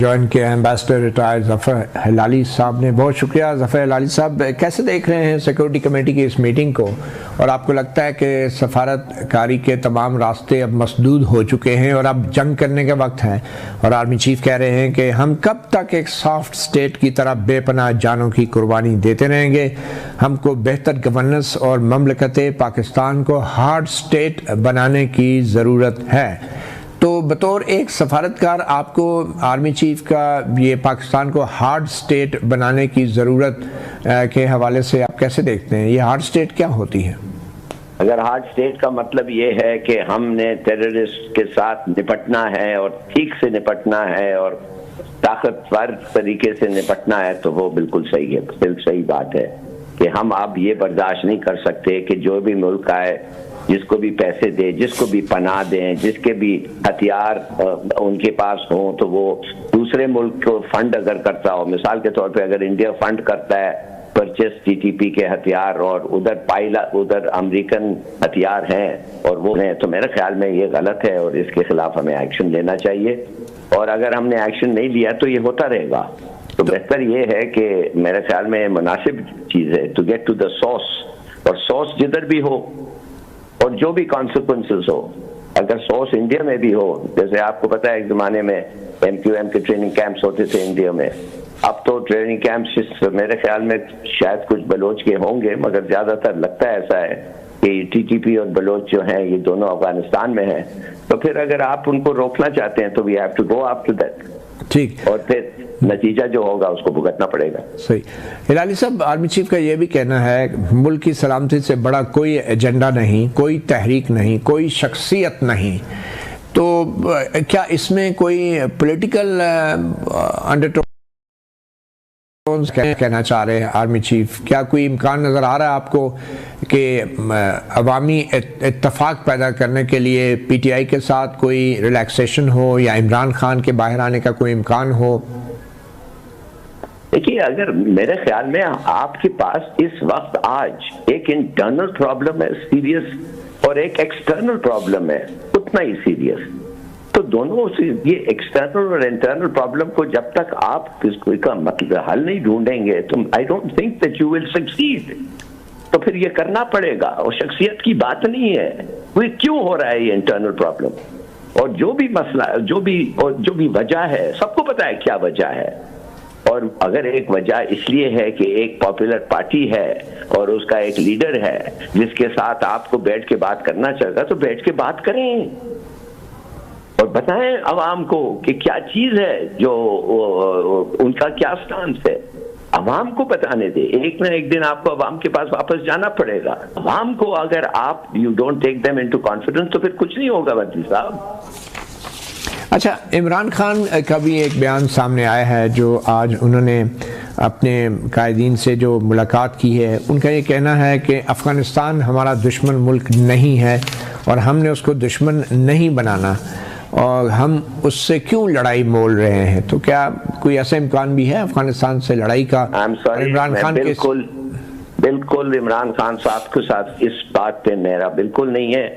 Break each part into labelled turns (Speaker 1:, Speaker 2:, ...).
Speaker 1: Join किया ambassador retired Zafar Hilali साहब ने। बहुत शुक्रिया ज़फ़र हिलाली साहब। कैसे देख रहे हैं सिक्योरिटी कमेटी की इस मीटिंग को, और आपको लगता है कि सफारतकारी के तमाम रास्ते अब मसदूद हो चुके हैं और अब जंग करने का वक्त है, और आर्मी चीफ कह रहे हैं कि हम कब तक एक सॉफ्ट स्टेट की तरह बेपनाह जानों की कुर्बानी देते रहेंगे, हमको बेहतर गवर्नेंस और ममलकत पाकिस्तान को हार्ड स्टेट बनाने की ज़रूरत है। तो बतौर एक सफारतकार आपको आर्मी चीफ का ये पाकिस्तान को हार्ड स्टेट बनाने की ज़रूरत के हवाले से आप कैसे देखते हैं? ये हार्ड स्टेट क्या होती है?
Speaker 2: अगर हार्ड स्टेट का मतलब ये है कि हमने टेररिस्ट के साथ निपटना है और ठीक से निपटना है और ताकतवर तरीके से निपटना है, तो वो बिल्कुल सही है, बिल्कुल सही बात है कि हम अब ये बर्दाश्त नहीं कर सकते कि जो भी मुल्क आए, जिसको भी पैसे दे, जिसको भी पनाह दें, जिसके भी हथियार उनके पास हों, तो वो दूसरे मुल्क को फंड अगर करता हो, मिसाल के तौर पे अगर इंडिया फंड करता है परचेस टीटीपी के हथियार और उधर अमेरिकन हथियार हैं और वो हैं, तो मेरे ख्याल में ये गलत है और इसके खिलाफ हमें एक्शन लेना चाहिए। और अगर हमने एक्शन नहीं लिया तो ये होता रहेगा। तो बेहतर ये है कि मेरे ख्याल में मुनासिब चीज़ है to get to the source, और सोर्स जिधर भी हो और जो भी कॉन्सिक्वेंसेस हो, अगर सोर्स इंडिया में भी हो, जैसे आपको पता है एक ज़माने में MQM के ट्रेनिंग कैंप्स होते थे इंडिया में, अब तो ट्रेनिंग कैंप्स मेरे ख्याल में शायद कुछ बलोच के होंगे, मगर ज़्यादातर लगता है ऐसा है कि TTP और बलोच जो हैं ये दोनों अफगानिस्तान में हैं। तो फिर अगर आप उनको रोकना चाहते हैं तो we have to go after that, ठीक, और फिर नतीजा जो होगा उसको भुगतना पड़ेगा।
Speaker 1: सही। हिलाली साहब, आर्मी चीफ का ये भी कहना है मुल्क की सलामती से बड़ा कोई एजेंडा नहीं, कोई तहरीक नहीं, कोई शख्सियत नहीं, तो क्या इसमें कोई पॉलिटिकल अंडरटोन कहना चाह रहे हैं आर्मी चीफ? क्या कोई इम्कान नज़र आ रहा है आपको कि अवामी इत्तफाक पैदा करने के लिए PTI के साथ कोई रिलैक्सेशन हो या इमरान खान के बाहर आने का कोई इम्कान हो?
Speaker 2: देखिए, अगर मेरे ख्याल में आपके पास इस वक्त आज एक इंटरनल प्रॉब्लम है सीरियस और एक एक्सटर्नल प्रॉब्लम है उतना ही सीरियस, तो दोनों ये एक्सटर्नल और इंटरनल प्रॉब्लम को जब तक आप इसका मतलब हल नहीं ढूंढेंगे तो I don't think that you will succeed. तो फिर ये करना पड़ेगा, और शख्सियत की बात नहीं है, वो क्यों हो रहा है ये इंटरनल प्रॉब्लम, और जो भी मसला जो भी वजह है, सबको पता है क्या वजह है। और अगर एक वजह इसलिए है कि एक पॉपुलर पार्टी है और उसका एक लीडर है जिसके साथ आपको बैठ के बात करना चाहिए, तो बैठ के बात करें और बताएं अवाम को कि क्या चीज है, जो उनका क्या स्टांस है, अवाम को बताने दे। एक ना एक दिन आपको अवाम के पास वापस जाना पड़ेगा। अवाम को अगर आप you don't take them into confidence तो फिर कुछ नहीं होगा वजीर साहब।
Speaker 1: अच्छा, इमरान खान का भी एक बयान सामने आया है जो आज उन्होंने अपने कायदीन से जो मुलाकात की है, उनका ये कहना है कि अफ़गानिस्तान हमारा दुश्मन मुल्क नहीं है और हमने उसको दुश्मन नहीं बनाना, और हम उससे क्यों लड़ाई मोल रहे हैं। तो क्या कोई ऐसा इम्कान भी है अफ़गानिस्तान से लड़ाई का?
Speaker 2: इमरान खान बिल्कुल इमरान खान साहब के साथ इस बात पे मेरा बिल्कुल नहीं है।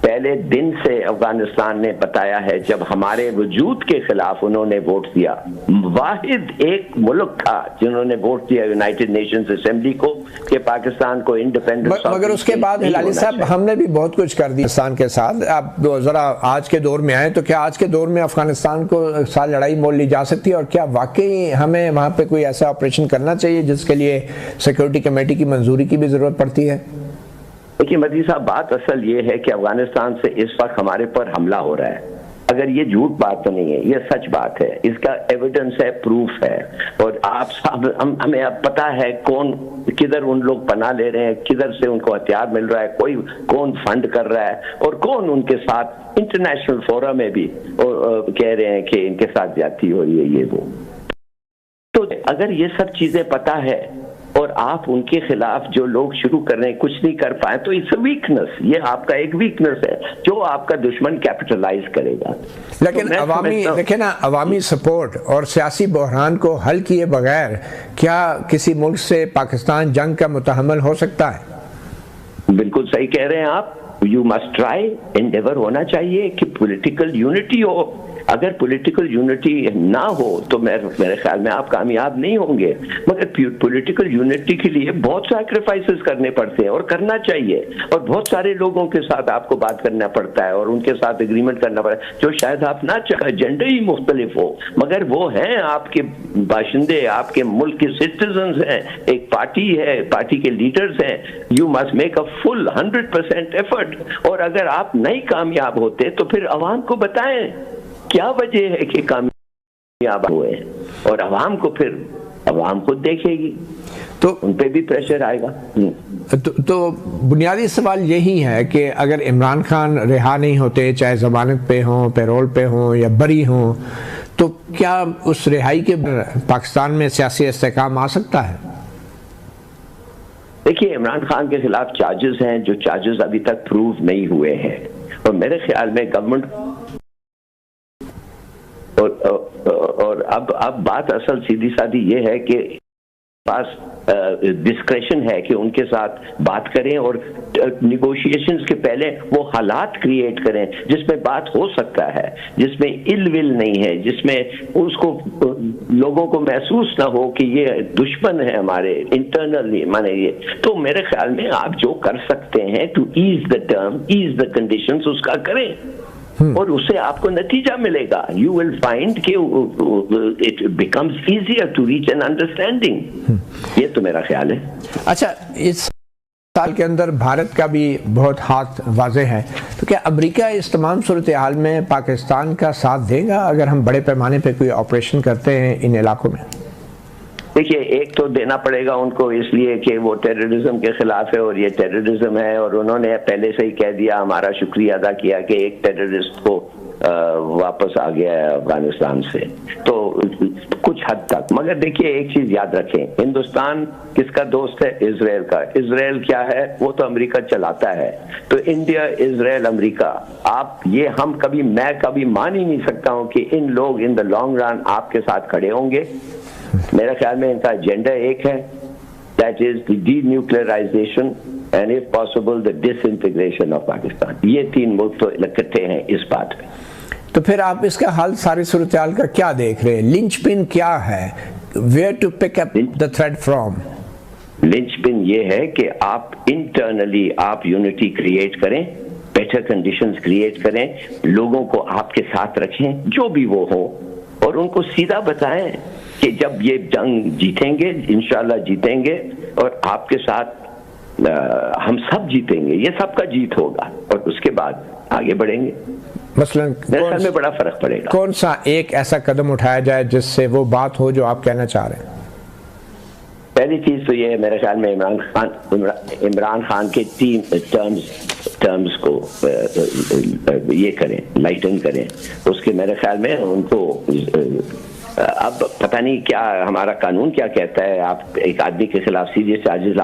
Speaker 2: पहले दिन से अफगानिस्तान ने बताया है, जब हमारे वजूद के खिलाफ उन्होंने वोट दिया, वाहिद एक मुल्क था जिन्होंने वोट दिया यूनाइटेड नेशंस असेंबली को कि पाकिस्तान को इंडिपेंडेंस।
Speaker 1: मगर उसके बाद हिलाली साहब हमने भी बहुत कुछ कर दिया पाकिस्तान के साथ। आप जरा आज के दौर में आए, तो क्या आज के दौर में अफगानिस्तान को साथ लड़ाई मोल ली जा सकती है, और क्या वाकई हमें वहाँ पे कोई ऐसा ऑपरेशन करना चाहिए जिसके लिए सिक्योरिटी कमेटी की मंजूरी की भी जरूरत पड़ती है?
Speaker 2: देखिए मदी साहब, बात असल ये है कि अफगानिस्तान से इस वक्त हमारे पर हमला हो रहा है। अगर ये झूठ बात तो नहीं है, ये सच बात है, इसका एविडेंस है, प्रूफ है। और आप सब हमें अब पता है कौन किधर उन लोग पनाह ले रहे हैं, किधर से उनको हथियार मिल रहा है, कौन फंड कर रहा है, और कौन उनके साथ इंटरनेशनल फोरम में भी कह रहे हैं कि इनके साथ ज्यादती हो रही है, ये वो। तो अगर ये सब चीजें पता है और आप उनके खिलाफ जो लोग शुरू कर रहे हैं कुछ नहीं कर पाए, तो इट्स वीकनेस, ये आपका एक वीकनेस है जो आपका दुश्मन कैपिटलाइज करेगा।
Speaker 1: लेकिन तो अवामी देखे ना, अवामी सपोर्ट और सियासी बहरान को हल किए बगैर क्या किसी मुल्क से पाकिस्तान जंग का मुतहम्मल हो सकता है?
Speaker 2: बिल्कुल सही कह रहे हैं आप। यू मस्ट ट्राई, एंडेवर होना चाहिए कि पॉलिटिकल यूनिटी हो। अगर पॉलिटिकल यूनिटी ना हो तो मेरे ख्याल में आप कामयाब नहीं होंगे। मगर पॉलिटिकल यूनिटी के लिए बहुत सैक्रिफाइसेस करने पड़ते हैं और करना चाहिए, और बहुत सारे लोगों के साथ आपको बात करना पड़ता है और उनके साथ एग्रीमेंट करना पड़ता है जो शायद आप ना चाहे, एजेंडा ही मुख्तलिफ हो, मगर वो हैं आपके बाशिंदे, आपके मुल्क के सिटीजन्स हैं, एक पार्टी है, पार्टी के लीडर्स हैं। You must make a full 100% effort, और अगर आप नहीं कामयाब होते तो फिर अवाम को बताएं क्या वजह है कि कामयाब हुए हैं, और अवाम को फिर अवाम खुद देखेगी तो उन पे भी प्रेशर आएगा।
Speaker 1: तो बुनियादी सवाल यही है कि अगर इमरान खान रिहा नहीं होते, चाहे जमानत पे हों, पैरोल पे हों या बरी हों, तो क्या उस रिहाई के पाकिस्तान में सियासी इस्तेहकाम आ सकता है?
Speaker 2: देखिए, इमरान खान के खिलाफ चार्जेस हैं जो चार्जेस अभी तक प्रूव नहीं हुए हैं, और मेरे ख्याल में गवर्नमेंट और अब बात असल सीधी सादी ये है कि पास डिस्क्रेशन है कि उनके साथ बात करें और निगोशिएशंस के पहले वो हालात क्रिएट करें जिसमें बात हो सकता है, जिसमें इल विल नहीं है, जिसमें उसको लोगों को महसूस ना हो कि ये दुश्मन है हमारे इंटरनली माने ये। तो मेरे ख्याल में आप जो कर सकते हैं to ease the term, ease the conditions, उसका करें और उससे आपको नतीजा मिलेगा। यू विल फाइंड कि it becomes easier to reach an understanding. ये तो मेरा ख्याल है।
Speaker 1: अच्छा, इस साल के अंदर भारत का भी बहुत हाथ वाज़े है, तो क्या अमेरिका इस तमाम सूरत हाल में पाकिस्तान का साथ देगा अगर हम बड़े पैमाने पे कोई ऑपरेशन करते हैं इन इलाकों में?
Speaker 2: देखिए, एक तो देना पड़ेगा उनको इसलिए कि वो टेररिज्म के खिलाफ है और ये टेररिज्म है, और उन्होंने पहले से ही कह दिया, हमारा शुक्रिया अदा किया कि एक टेररिस्ट को वापस आ गया है अफगानिस्तान से, तो कुछ हद तक। मगर देखिए, एक चीज याद रखें, हिंदुस्तान किसका दोस्त है? इजराइल का। इजराइल क्या है? वो तो अमेरिका चलाता है। तो इंडिया, इजराइल, अमेरिका, आप ये मैं कभी मान ही नहीं सकता हूं कि इन लोग इन द लॉन्ग रन आपके साथ खड़े होंगे। मेरे ख्याल में इनका एजेंडा एक है, that is the denuclearisation and if possible the disintegration of Pakistan. ये तीन मुल्क तो इकट्ठे हैं इस बात पे।
Speaker 1: तो फिर आप इसका हल, सारी सूरत हाल का क्या देख रहे हैं? लिंचपिन क्या है? Where to pick up the thread from?
Speaker 2: Linchpin ये है कि आप इंटरनली आप यूनिटी क्रिएट करें, बेटर कंडीशंस क्रिएट करें, लोगों को आपके साथ रखें जो भी वो हो, और उनको सीधा बताएं कि जब ये जंग जीतेंगे, इंशाल्लाह जीतेंगे, और आपके साथ हम सब जीतेंगे, ये सबका जीत होगा, और उसके बाद आगे बढ़ेंगे।
Speaker 1: मसलन
Speaker 2: मेरे ख्याल में बड़ा फर्क पड़ेगा।
Speaker 1: कौन सा एक ऐसा कदम उठाया जाए जिससे वो बात हो जो आप कहना चाह रहे हैं?
Speaker 2: पहली चीज तो ये है, मेरे ख्याल में इमरान खान के 3 टर्म्स को ये करें, लाइटन करें। उसके मेरे ख्याल में उनको अब पता नहीं क्या हमारा कानून क्या कहता है, आप एक आदमी के खिलाफ सीरियस चार्जेस